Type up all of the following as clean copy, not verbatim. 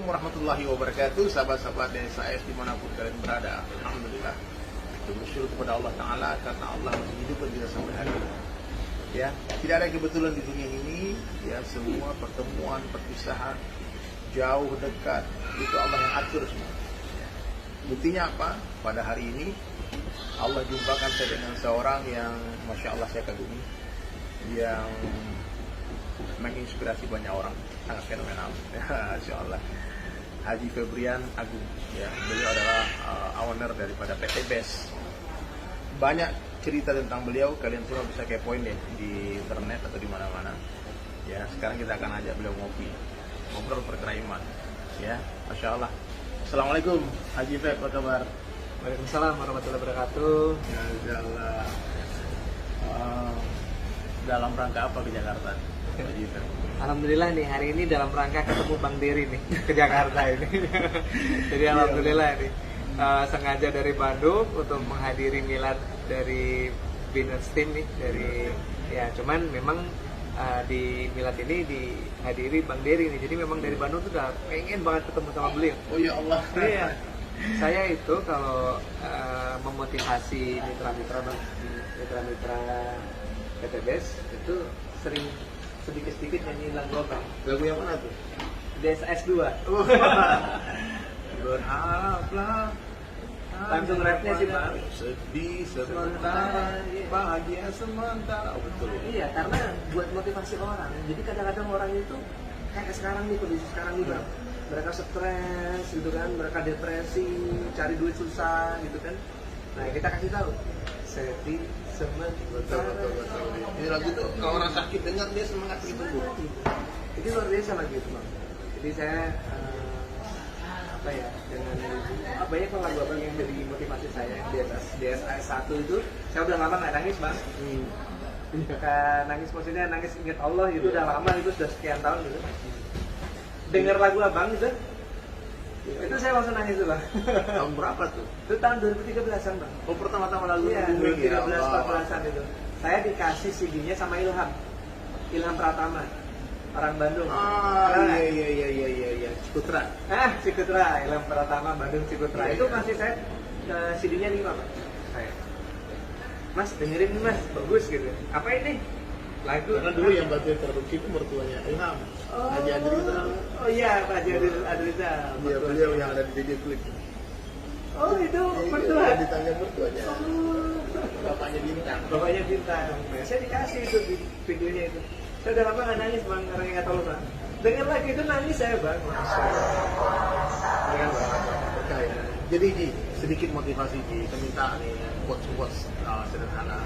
warahmatullahi wabarakatuh. Sahabat-sahabat DSAS dimanapun kalian berada, alhamdulillah kita bersyukur kepada Allah Ta'ala karena Allah masih hidupkan kita sampai hari ini. Ya, tidak ada kebetulan di dunia ini. Ya, semua pertemuan, perpisahan, jauh dekat itu Allah yang atur semua. Ya. Buktinya apa? Pada hari ini Allah jumpakan saya dengan seorang yang masya Allah saya kagumi, yang menginspirasi banyak orang, sangat fenomenal. Masya Allah, Haji Febrian Agung. Ya, beliau adalah owner daripada PT BES. Banyak cerita tentang beliau, kalian semua bisa kepoin deh di internet atau di mana-mana. Ya, sekarang kita akan ajak beliau ngobrol perkara iman. Ya, Masya Allah. Assalamualaikum Haji Feb, apa kabar? Waalaikumsalam warahmatullahi wabarakatuh. Ya, Masya Allah. Dalam rangka apa ke Jakarta? Haji Feb? Alhamdulillah nih, hari ini dalam rangka ketemu Bang Dery nih ke Jakarta ini. Jadi alhamdulillah nih sengaja dari Bandung untuk menghadiri milad dari Binance Team nih, dari ya cuman memang di milad ini dihadiri Bang Dery nih. Jadi memang dari Bandung tuh udah pengen banget ketemu sama beliau. Oh ya Allah. Iya. Saya itu kalau memotivasi mitra-mitra PT BES itu sering sedikit-sedikit nyanyi lagu apa? Lagu yang mana tuh? DSS 2. Berharaplah Langsung rapnya sih Bang. Sedih sementara, bahagia sementara. Oh, betul. Iya, karena buat motivasi orang. Jadi kadang-kadang orang itu kayak sekarang nih, kondisi sekarang nih Bang, mereka stres gitu kan, mereka depresi, cari duit susah gitu kan. Nah, kita kasih tahu sedih sementara. Betul. Ini lagu tuh kalau orang sakit dengar dia semangat gitu Bu. Itu luar biasa lagi itu Bang. Jadi saya apa ya, dengan banyak lagu abang yang jadi motivasi saya di atas DSAS 1 itu, saya udah lama nggak nangis Bang. Nangis maksudnya nangis ingat Allah itu udah lama, itu sudah sekian tahun gitu. Dengar lagu abang gitu, itu saya langsung nangis tuh Bang. Tahun berapa tuh? Itu tahun 2013an Bang. Oh, pertama-tama lagu Iya, booming ya. 2013-14an itu. Saya dikasih CD-nya sama Ilham Pratama, orang Bandung. Iya. Cikutra. Cikutra, Ilham Pratama, Bandung Cikutra. Itu kasih saya CD-nya 5 Bang. Saya, Mas dengerin nih Mas, bagus gitu. Apa ini? Lagu. Karena dulu yang bantuin produksi itu mertuanya Ilham, Haji Adriza. Oh iya, Pak Haji Adriza. Iya, beliau yang ada di DJ Klik. Oh itu mertua. Iya, ditanya mertuanya. Bapaknya Bintang. Bapaknya Bintang. Nah, saya dikasih itu videonya itu. Saya udah lama nggak nangis Bang, karena nggak tahu Bang. Dengar lagi itu nangis saya Bang. Dengan percaya. Jadi Ji, sedikit motivasi Ji, kita minta nih quotes sederhana.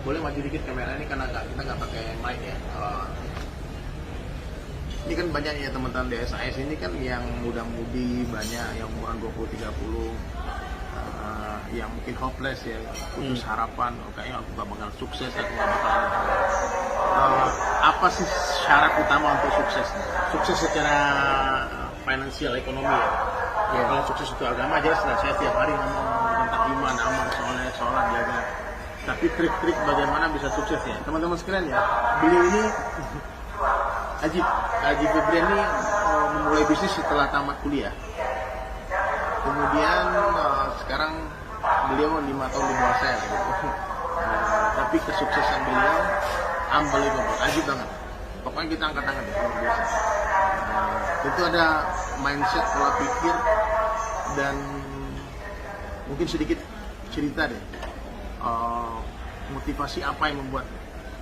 Boleh maju dikit kamera ini karena kita nggak pakai mic ya. Ini kan banyak ya teman-teman DSAS ini kan yang muda-mudi, banyak yang umuran 20-30, yang mungkin hopeless ya, putus harapan, kayaknya aku gak bakal sukses, aku gak bakal apa sih syarat utama untuk sukses? Sukses secara finansial, ekonomi ya. Ya, kalau sukses itu agama jelas lah, saya tiap hari ngomong tentang iman, amal, soleh, sholat, jaga. Tapi trik-trik bagaimana bisa sukses ya, teman-teman sekalian ya. Beliau ini Haji Febrian ini memulai bisnis setelah tamat kuliah. Kemudian sekarang beliau 5 tahun di bawah saya gitu. Tapi kesuksesan beliau unbelievable, ajib banget. Pokoknya kita angkat tangan deh, luar biasa. Itu ada mindset, pola pikir, dan mungkin sedikit cerita deh. Motivasi apa yang membuat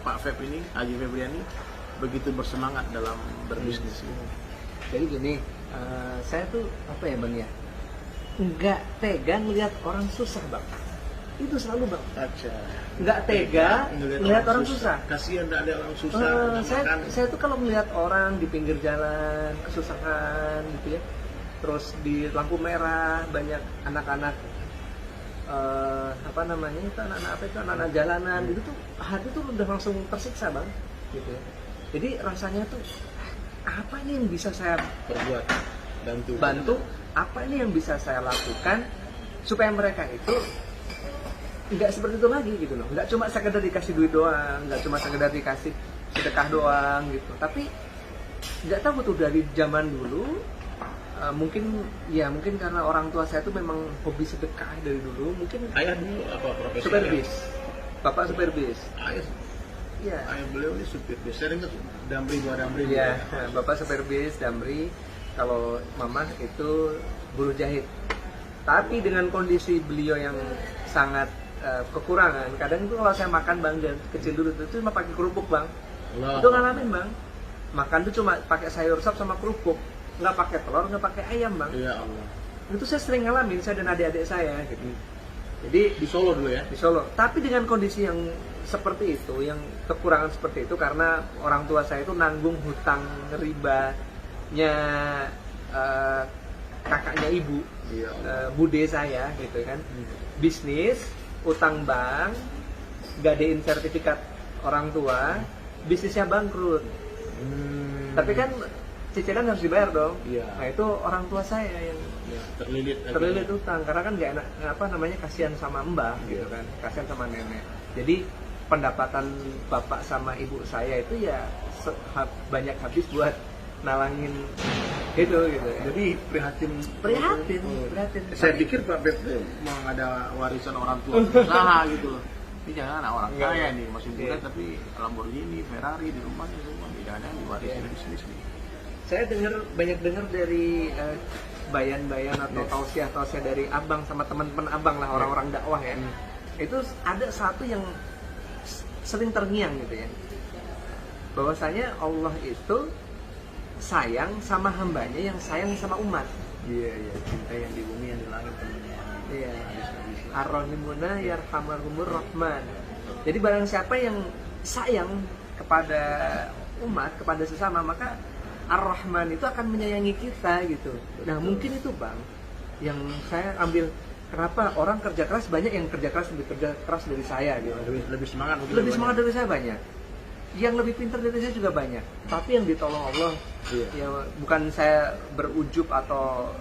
Pak Feb ini, Haji Febrian ini begitu bersemangat dalam berbisnis ini? Jadi gini, saya tuh apa ya Bang ya, nggak tega ngelihat orang susah Bang. Itu selalu Bang. Nggak tega ngelihat orang susah. Kasihan ada orang susah. Saya tuh kalau melihat orang di pinggir jalan kesusahan gitu ya, terus di lampu merah banyak anak-anak anak-anak jalanan gitu tuh, hati tuh udah langsung tersiksa Bang gitu ya. Jadi rasanya tuh apa ini yang bisa saya perbuat, bantu, apa ini yang bisa saya lakukan supaya mereka itu nggak seperti itu lagi gitu loh. Nggak cuma sekedar dikasih duit doang, nggak cuma sekedar dikasih sedekah doang gitu. Tapi nggak tahu tuh dari zaman dulu Mungkin karena orang tua saya itu memang hobi sedekah dari dulu. Mungkin Ayah dulu apa profesinya? supir bis. Bapak supir bis. Ayah, Iya. ayah beliau ini supir bis. Saya ingat Damri, Dua Damri. Iya, Bapak supir bis Damri. Kalau Mama itu buruh jahit. Tapi dengan kondisi beliau yang sangat kekurangan, kadang itu kalau saya makan Bang, dan kecil dulu itu cuma pakai kerupuk Bang. Allah. Itu ngalamin Bang. Makan tuh cuma pakai sayur sop sama kerupuk, nggak pakai telur, nggak pakai ayam Bang. Ya Allah. Itu saya sering ngalamin, saya dan adik-adik saya gitu. Jadi Di Solo dulu ya? di Solo. Tapi dengan kondisi yang seperti itu, yang kekurangan seperti itu, karena orang tua saya itu nanggung hutang ribanya kakaknya ibu, Iya. bude saya gitu kan. Bisnis, utang bank, gadein sertifikat orang tua, bisnisnya bangkrut. Tapi kan cicilan harus dibayar dong. Iya. Nah itu orang tua saya yang Ya, terlilit. terlilit utang karena kan nggak enak, apa namanya, kasihan sama mbah gitu kan, kasihan sama nenek. Jadi pendapatan bapak sama ibu saya itu ya banyak habis buat nalangin gitu ya. Jadi prihatin. prihatin. Saya pikir Pak Bet itu mau ada warisan orang tua usaha gitu loh. Ini jangan anak orang Enggak. kaya nih, masih muda Iya. tapi Lamborghini, Ferrari di rumahnya semua. Jangan diwarisin bisnis nih. Saya banyak dengar dari bayan-bayan atau Yes. tausiah-tausiah dari abang sama teman-teman abang lah, orang-orang dakwah ya. Itu ada satu yang sering terngiang gitu ya, bahwasanya Allah itu sayang sama hambanya yang sayang sama umat. Iya, iya. Cinta yang di bumi, yang di langit temennya. Iya. Habis-habis. Ar-Rahimuna yarhamahumur Rahman. Jadi barang siapa yang sayang kepada umat, kepada sesama, maka Ar-Rahman itu akan menyayangi kita gitu. Nah mungkin itu Bang yang saya ambil, kenapa orang kerja keras, banyak yang kerja keras dari saya gitu. Lebih semangat mungkin. Lebih semangat dari saya banyak, yang lebih pintar dari saya juga banyak, tapi yang ditolong Allah. Iya. Ya bukan saya berujub atau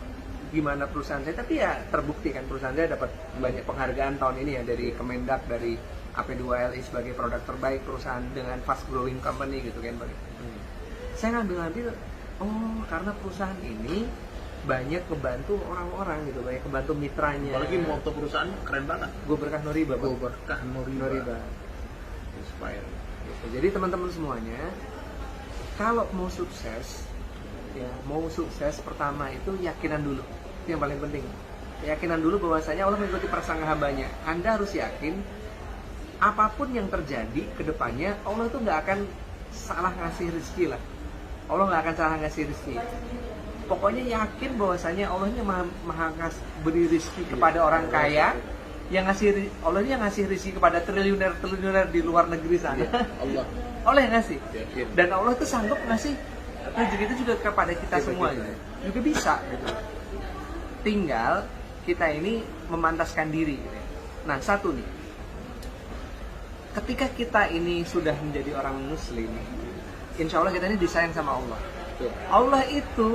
gimana perusahaan saya, tapi ya terbukti kan perusahaan saya dapat banyak penghargaan tahun ini ya, dari Kemendak, dari AP2LI sebagai produk terbaik perusahaan dengan fast growing company gitu kan Bang. Saya ngambil oh karena perusahaan ini banyak membantu orang-orang gitu, banyak membantu mitranya. Apalagi moto perusahaan keren banget. Gue berkah Noriba Bang. Berkah Noriba. Inspire. Gitu. Jadi teman-teman semuanya, kalau mau sukses, ya mau sukses pertama itu yakinan dulu, itu yang paling penting. Keyakinan dulu bahwasanya Allah mengikuti prasangka hambanya. Anda harus yakin apapun yang terjadi ke depannya, Allah itu nggak akan salah ngasih rezeki lah. Allah nggak akan salah ngasih rezeki. Pokoknya yakin bahwasanya Allah ini maha beri rezeki kepada orang kaya, yang ngasih Allah ini yang ngasih rezeki kepada triliuner di luar negeri sana. Allah. Allah yang ngasih. Yakin. Dan Allah itu sanggup ngasih rezeki itu juga kepada kita semua gitu. Juga bisa gitu. Tinggal kita ini memantaskan diri gitu. Nah, satu nih. Ketika kita ini sudah menjadi orang muslim, insya Allah kita ini disayang sama Allah. Betul. Allah itu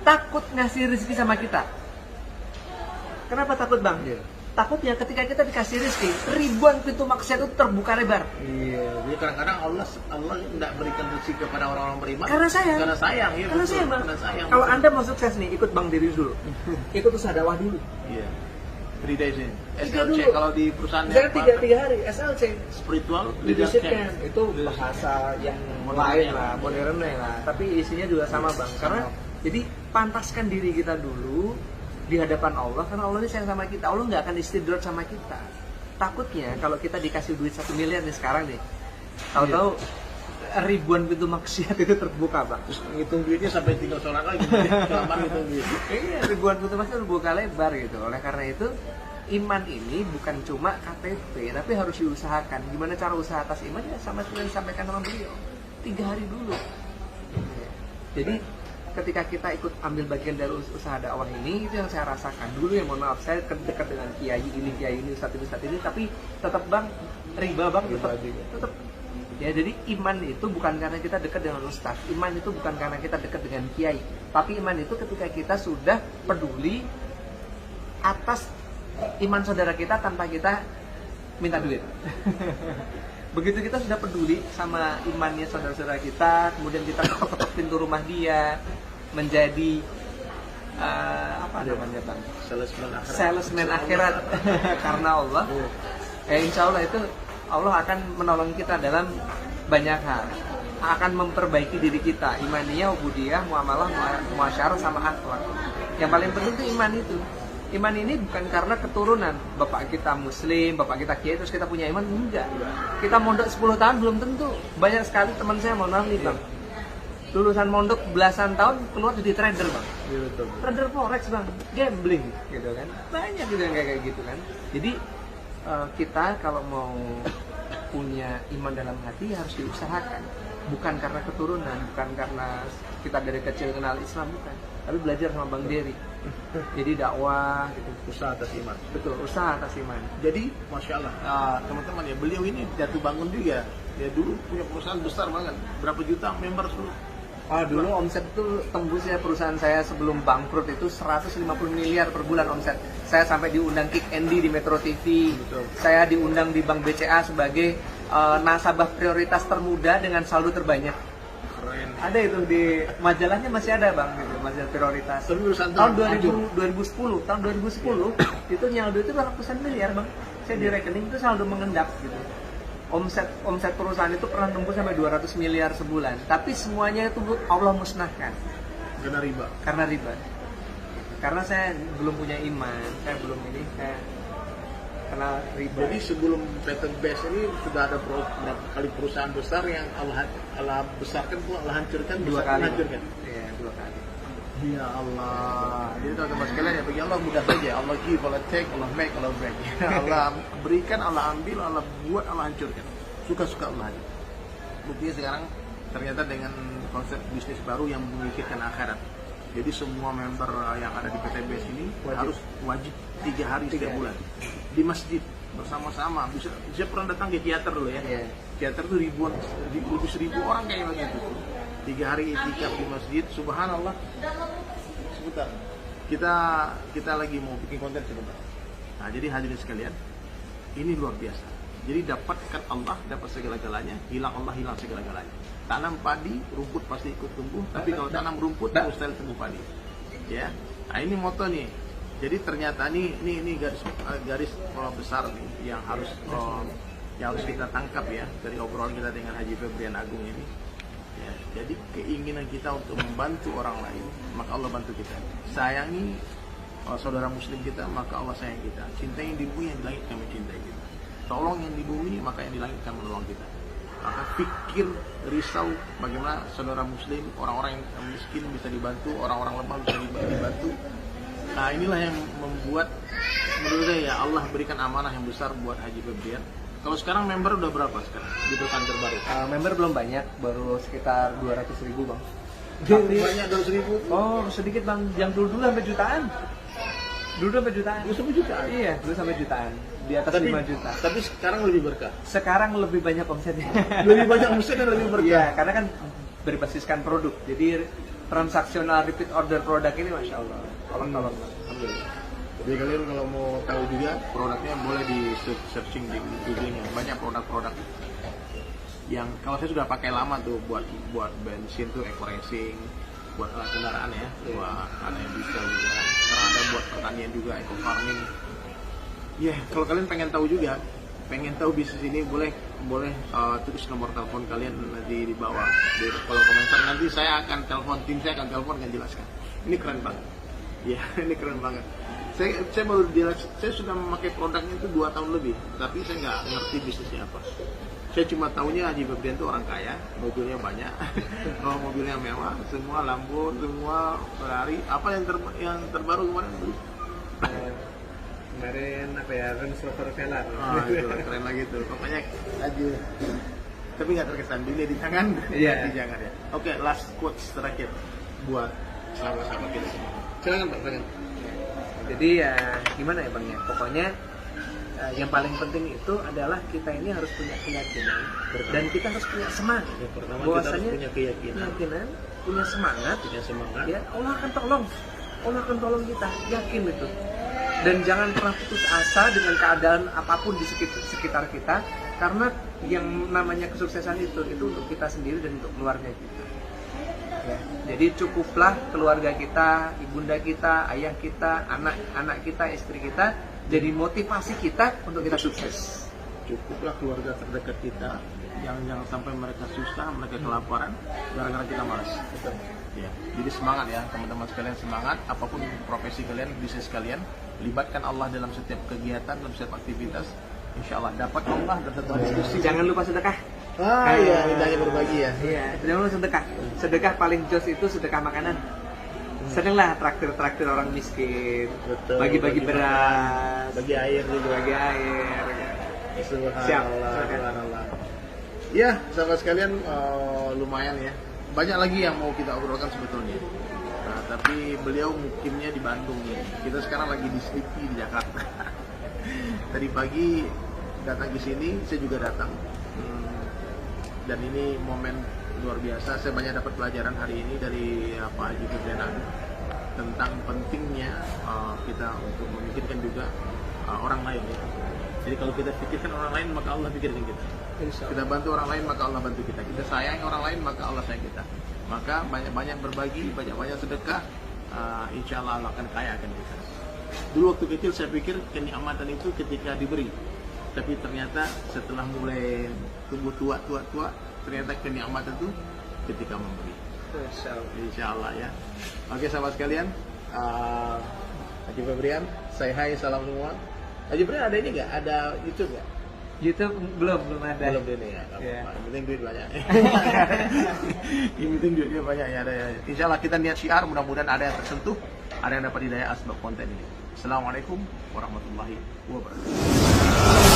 takut ngasih rezeki sama kita. Kenapa takut Bang? Iya. Takutnya ketika kita dikasih rezeki, ribuan pintu maksiat itu terbuka lebar. Iya, jadi kadang-kadang Allah tidak berikan rezeki kepada orang-orang beriman. Karena sayang. Karena sayang, ya. Karena betul. sayang Bang. Karena sayang. Kalau betul. Anda mau sukses nih, ikut Bang Diri dulu. Ikut usaha dakwah dulu. Iya. 3 days ini. Tiga SLC dulu. kalau di perusahaannya Misalnya tiga hari, SLC. spiritual Leadership camp. camp itu bahasa yang Modern lain ya. lah, modernnya lah. Tapi isinya juga sama Bang. Karena jadi pantaskan diri kita dulu di hadapan Allah, karena Allah ini sayang sama kita. Allah nggak akan istidrat sama kita. Takutnya kalau kita dikasih duit 1 miliar nih sekarang nih, tahu-tahu ribuan pintu maksiat itu terbuka Bang. Terus ngitung duitnya sampai tinggal sholat lagi. Kelamaan ngitung duit. Iya, ribuan pintu maksiat terbuka lebar gitu. Oleh karena itu, iman ini bukan cuma KTP, tapi harus diusahakan. Gimana cara usaha atas iman? Ya sama seperti yang disampaikan sama beliau. 3 hari dulu. Jadi ketika kita ikut ambil bagian dari usaha dakwah ini, itu yang saya rasakan dulu. Ya mohon maaf, saya dekat dengan kiai ini, ustadz ini, tapi tetap Bang, riba Bang, tetap. Ya jadi iman itu bukan karena kita dekat dengan ustadz, iman itu bukan karena kita dekat dengan kiai, tapi iman itu ketika kita sudah peduli atas iman saudara kita tanpa kita minta duit. Begitu kita sudah peduli sama imannya saudara-saudara kita, kemudian kita ketok-ketok pintu rumah dia, menjadi apa namanya bang? Salesman akhirat. Salesman akhirat karena Allah. Insya Allah itu Allah akan menolong kita dalam banyak hal. Akan memperbaiki diri kita, imaniyah, ubudiyah, muamalah, muasyarah sama akhlak. Yang paling penting itu iman itu. Iman ini bukan karena keturunan bapak kita muslim, bapak kita kiai terus kita punya iman, enggak. Kita mondok 10 tahun belum tentu. Banyak sekali teman saya mohon maaf nih bang, lulusan mondok belasan tahun keluar jadi trader bang. Iya, betul. Trader forex bang, gambling gitu kan. Banyak juga yang kayak gitu kan. Jadi kita kalau mau punya iman dalam hati harus diusahakan. Bukan karena keturunan, bukan karena kita dari kecil kenal Islam, bukan. Tapi belajar sama Bang Dery. Jadi dakwah gitu. Usaha atas iman. Betul, usaha atas iman. Jadi, masya Allah, teman-teman ya, beliau ini jatuh bangun juga. Ya dulu punya perusahaan besar banget. Berapa juta member dulu? Dulu omset itu tembus ya, perusahaan saya sebelum bangkrut itu 150 miliar per bulan omset. Saya sampai diundang Kick Andy di Metro TV. Betul. Saya diundang di Bank BCA sebagai nasabah prioritas termuda dengan saldo terbanyak. Keren. Ada itu di majalahnya masih ada bang, gitu, majalah prioritas. Tapi urusan Tahun hancur. 2010 itu nyaldo itu ratusan miliar bang. Saya di rekening itu saldo mengendap gitu. Omset perusahaan itu pernah tembus sampai 200 miliar sebulan. Tapi semuanya itu Allah musnahkan. Kena riba. Karena riba. Karena saya belum punya iman, saya kena riba. Jadi sebelum PT Best ini sudah ada berapa kali perusahaan besar yang Allah besarkan pula Allah hancurkan, dua bisa kali. hancurkan. Iya, 2 kali. Ya Allah. Jadi teman-teman sekalian ya bagi Allah mudah saja. Allah give, Allah take, Allah make, Allah break. Allah berikan, Allah ambil, Allah buat, Allah hancurkan. Suka-suka Allah aja. Buktinya sekarang ternyata dengan konsep bisnis baru yang memikirkan akhirat. Jadi semua member yang ada di PTBS ini harus wajib 3 hari 3 bulan di masjid bersama-sama. Bisa pernah datang ke teater dulu ya. Iya. Teater tuh lebih 1000 orang kayak begitu. 3 hari itikaf di masjid, subhanallah. Sebentar. Kita lagi mau bikin konten sebentar. Nah, jadi hadirin sekalian, ini luar biasa. Jadi dapatkan Allah, dapat segala-galanya, hilang Allah, hilang segala-galanya. Tanam padi, rumput pasti ikut tumbuh, tapi kalau tanam rumput, mustahil tumbuh padi. Ya. Nah, ini moto nih. Jadi ternyata ini garis besar nih yang harus kita tangkap ya dari obrolan kita dengan Haji Febrian Agung ini. Ya, jadi keinginan kita untuk membantu orang lain, maka Allah bantu kita. Sayangi saudara muslim kita, maka Allah sayang kita. Cintai yang di bumi, yang di langit kami cintai kita. Tolong yang di bumi, maka yang di langit akan menolong kita. Maka pikir, risau bagaimana saudara muslim, orang-orang yang miskin bisa dibantu, orang-orang lemah bisa dibantu. Nah, inilah yang membuat menurut saya ya Allah berikan amanah yang besar buat Haji Febrian. Kalau sekarang member udah berapa sekarang di perusahaan terbaru? Member belum banyak, baru sekitar 200.000 bang. Banyak 200.000. Oh sedikit bang, yang dulu sampai jutaan. Dulu sampai jutaan. Dulu sampai jutaan. Iya, dulu sampai jutaan. Di atas 5 juta. Tapi sekarang lebih berkah. Sekarang lebih banyak omsetnya. Lebih banyak omset dan lebih berkah. Iya, karena kan berbasiskan produk. Jadi transaksional repeat order produk ini masya Allah. Tolong. Alhamdulillah. Jadi kalian kalau mau tahu juga produknya boleh di searching di Google-nya. Banyak produk-produk yang kalau saya sudah pakai lama tuh buat bensin tuh eco racing, buat alat kendaraan ya, buat ada yang diesel juga. Sekarang ada buat pertanian juga, eco farming. Ya, kalau kalian pengen tahu bisnis ini boleh tulis nomor telepon kalian nanti di bawah di kolom komentar. Nanti saya akan telepon, tim saya akan telepon dan jelaskan. Ini keren banget. Ya, ini keren banget. Saya baru saya sudah memakai produknya itu 2 tahun lebih, tapi saya nggak ngerti bisnisnya apa. Saya cuma tahunya Haji Febrian itu orang kaya, mobilnya banyak, mobilnya mewah, semua Lambo, semua Ferrari. Apa yang terbaru kemarin beli? Kemarin apa ya, Range Rover Velar. Itu keren lagi tuh. Pokoknya aja. Tapi nggak terkesan, dunia di tangan, Iya. di jangan ya. Oke, last quotes terakhir buat sahabat-sahabat kita semua. Silakan Pak, silakan. Jadi ya gimana ya bang ya, pokoknya yang paling penting itu adalah kita ini harus punya keyakinan dan kita harus punya semangat. Yang pertama bahwasanya kita harus punya keyakinan, punya semangat, ya Allah akan tolong kita, yakin itu. Dan jangan pernah putus asa dengan keadaan apapun di sekitar kita, karena yang namanya kesuksesan itu untuk kita sendiri dan untuk keluarga kita. Ya. Jadi cukuplah keluarga kita, ibunda kita, ayah kita, anak kita, istri kita jadi motivasi kita untuk kita sukses. Cukuplah keluarga terdekat kita, jangan sampai mereka susah, mereka kelaparan gara-gara kita malas. Betul. Ya, jadi semangat ya teman-teman sekalian, semangat apapun profesi kalian, bisnis kalian, libatkan Allah dalam setiap kegiatan, dalam setiap aktivitas. Insya Allah dapat Allah dan tentu diskusi. Jangan lupa sedekah. Iya, indahnya berbagi ya. Iya, jangan lupa sedekah. Sedekah paling jos itu sedekah makanan. Senenglah traktir orang miskin, Betul, bagi-bagi bagi beras, bagi air juga. bagi air. Siap. Subhanallah. Ya, sahabat sekalian, lumayan ya. Banyak lagi yang mau kita obrolkan sebetulnya. Nah, tapi beliau mukimnya di Bandung nih. Kita sekarang lagi di Sleepy di Jakarta. Tadi pagi datang ke sini, saya juga datang. Dan ini momen luar biasa. Saya banyak dapat pelajaran hari ini dari Pak Haji Firdaus tentang pentingnya kita untuk memikirkan juga orang lain ya. Jadi kalau kita pikirkan orang lain, maka Allah pikirkan kita. Kita bantu orang lain, maka Allah bantu kita. Kita sayang orang lain, maka Allah sayang kita. Maka banyak-banyak berbagi, banyak-banyak sedekah, insya Allah Allah akan kaya akan kita. Dulu waktu kecil saya pikir kenikmatan itu ketika diberi. Tapi ternyata setelah mulai tumbuh tua, ternyata kenikmatan itu ketika memberi. Insya Allah ya. Oke sahabat sekalian, Haji Febrian, say hi, salam semua. Haji Febrian ada ini nggak? Ada YouTube nggak? YouTube belum ada. Belum ini ya. Yeah. Yang penting duit banyak. Yang penting duitnya banyak ya. Ada ya. Insya Allah kita niat syiar, mudah-mudahan ada yang tersentuh, ada yang dapat hidayah asbab konten ini. Assalamualaikum warahmatullahi wabarakatuh.